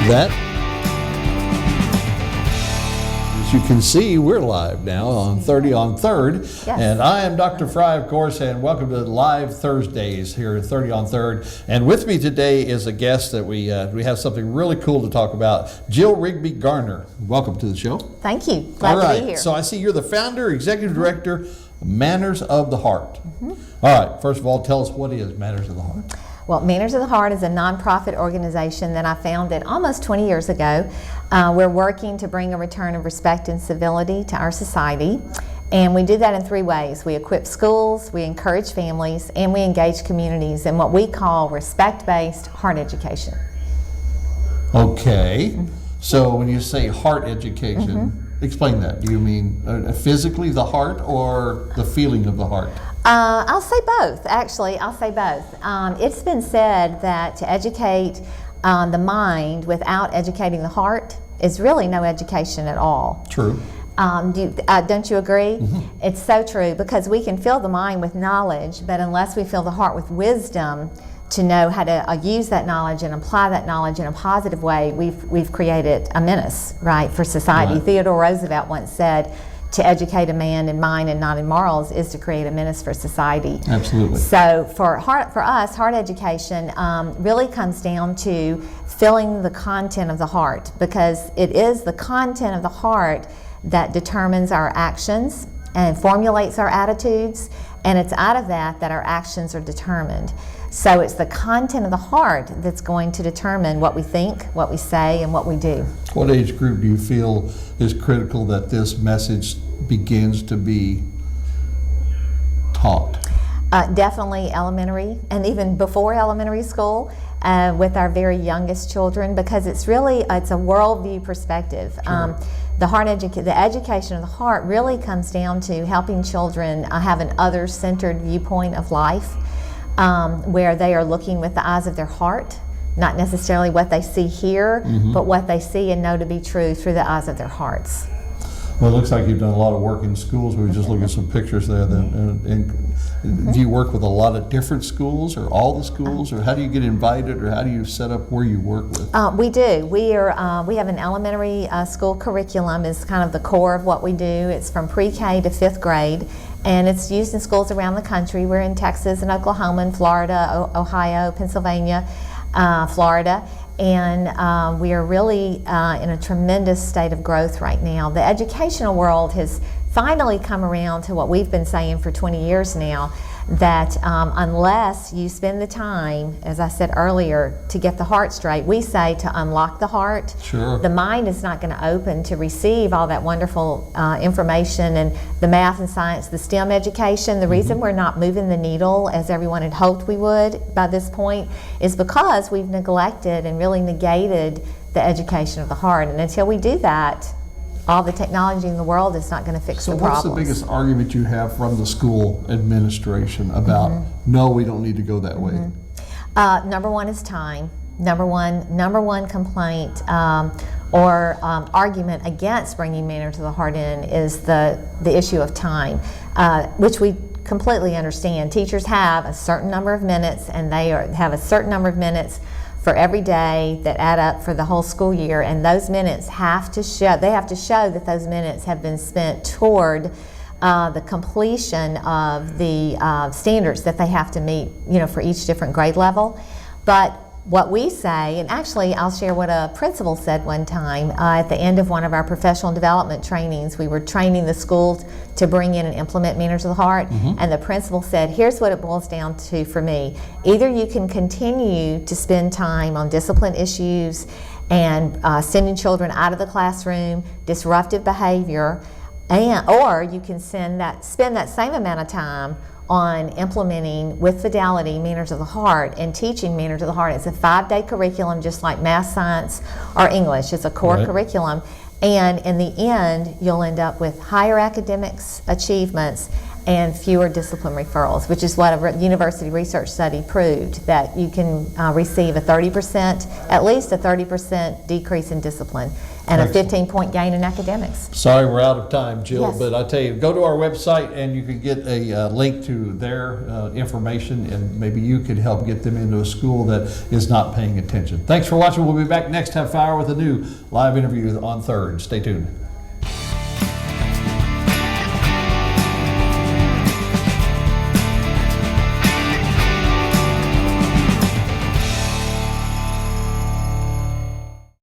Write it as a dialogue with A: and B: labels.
A: That, as you can see, we're live now on 30 on 3rd.
B: Yes.
A: And I am Dr. Fry, of course, and welcome to Live Thursdays here at 30 on 3rd. And with me today is a guest that we have something really cool to talk about, Jill Rigby Garner. Welcome to the show.
B: Thank you. Glad to be here.
A: So I see you're the founder, executive director, Manners of the Heart. All right, first of all, tell us what is Manners of the Heart.
B: Well, Manners of the Heart is a nonprofit organization that I founded almost 20 years ago. We're working to bring a return of respect and civility to our society. And we do that in 3 ways. We equip schools, we encourage families, and we engage communities in what we call respect-based heart education.
A: Okay. So when you say heart education, explain that. Do you mean physically the heart or the feeling of the heart?
B: I'll say both, actually. I'll say both. It's been said that to educate the mind without educating the heart is really no education at all.
A: True.
B: Don't you agree? It's so true, because we can fill the mind with knowledge, but unless we fill the heart with wisdom to know how to use that knowledge and apply that knowledge in a positive way, we've created a menace, right, for society.
A: Right.
B: Theodore Roosevelt once said, to educate a man in mind and not in morals is to create a menace for society.
A: Absolutely.
B: So for us, heart education really comes down to filling the content of the heart, because it is the content of the heart that determines our actions and formulates our attitudes, and it's out of that our actions are determined. So it's the content of the heart that's going to determine what we think, what we say, and what we do.
A: What age group do you feel is critical that this message begins to be taught?
B: Definitely elementary, and even before elementary school, with our very youngest children, because it's a worldview perspective.
A: Sure.
B: The education of the heart really comes down to helping children have an other-centered viewpoint of life, where they are looking with the eyes of their heart, not necessarily what they see here, but what they see and know to be true through the eyes of their hearts.
A: Well, it looks like you've done a lot of work in schools. We were just looking at some pictures there. Do you work with a lot of different schools, or all the schools, or how do you get invited, or how do you set up where you work with?
B: We do. We have an elementary school curriculum is kind of the core of what we do. It's from pre-K to 5th grade, and it's used in schools around the country. We're in Texas and Oklahoma and Florida, Ohio, Pennsylvania, Florida. And we are really in a tremendous state of growth right now. The educational world has finally come around to what we've been saying for 20 years now, that unless you spend the time, as I said earlier, to get the heart straight, we say to unlock the heart.
A: Sure.
B: The mind is not going to open to receive all that wonderful information and the math and science, the STEM education. The reason we're not moving the needle as everyone had hoped we would by this point is because we've neglected and really negated the education of the heart. And until we do that, all the technology in the world is not going to fix the problems.
A: So what's the biggest argument you have from the school administration about, no, we don't need to go that way?
B: Number one is time. Number one complaint or argument against bringing Manners of the Heart in is the issue of time, which we completely understand. Teachers have a certain number of minutes, and they have a certain number of minutes for every day that add up for the whole school year, and those minutes have to show that those minutes have been spent toward the completion of the standards that they have to meet, for each different grade level. But what we say, and actually I'll share what a principal said one time at the end of one of our professional development trainings. We were training the schools to bring in and implement Manners of the Heart, and the principal said, here's what it boils down to for me. Either you can continue to spend time on discipline issues and sending children out of the classroom, disruptive behavior, or you can spend that same amount of time on implementing with fidelity Manners of the Heart and teaching Manners of the Heart. It's a 5-day curriculum, just like math, science, or English. It's a core curriculum, and in the end you'll end up with higher academics achievements and fewer discipline referrals, which is what a university research study proved, that you can receive at least a 30% decrease in discipline. and a
A: Excellent.
B: 15-point gain in academics.
A: Sorry, we're out of time, Jill,
B: Yes.
A: but I tell you, go to our website and you can get a link to their information, and maybe you could help get them into a school that is not paying attention. Thanks for watching. We'll be back next half hour with a new live interview on 3rd. Stay tuned.